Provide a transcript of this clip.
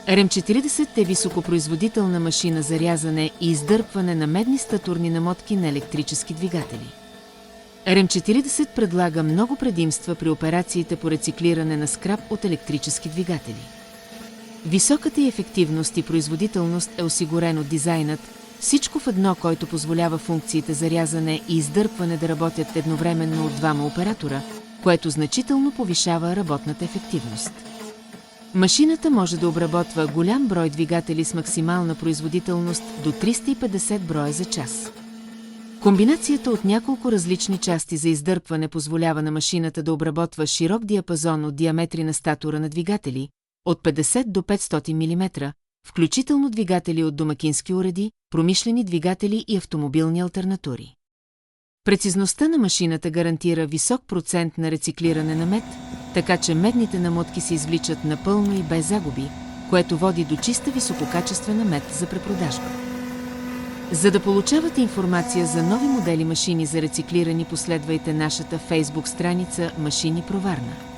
РМ-40 е високопроизводителна машина за рязане и издърпване на медни статурни намотки на електрически двигатели. РМ-40 предлага много предимства при операциите по рециклиране на скрап от електрически двигатели. Високата й ефективност и производителност е осигурен от дизайнът, всичко в едно, който позволява функциите за рязане и издърпване да работят едновременно от двама оператора, което значително повишава работната ефективност. Машината може да обработва голям брой двигатели с максимална производителност до 350 броя за час. Комбинацията от няколко различни части за издърпване позволява на машината да обработва широк диапазон от диаметри на статора на двигатели, от 50 до 500 мм, включително двигатели от домакински уреди, промишлени двигатели и автомобилни алтернатури. Прецизността на машината гарантира висок процент на рециклиране на мед, така че медните намотки се извличат напълно и без загуби, което води до чиста висококачествена мед за препродажба. За да получавате информация за нови модели машини за рециклиране, последвайте нашата Facebook страница Машини Проварна.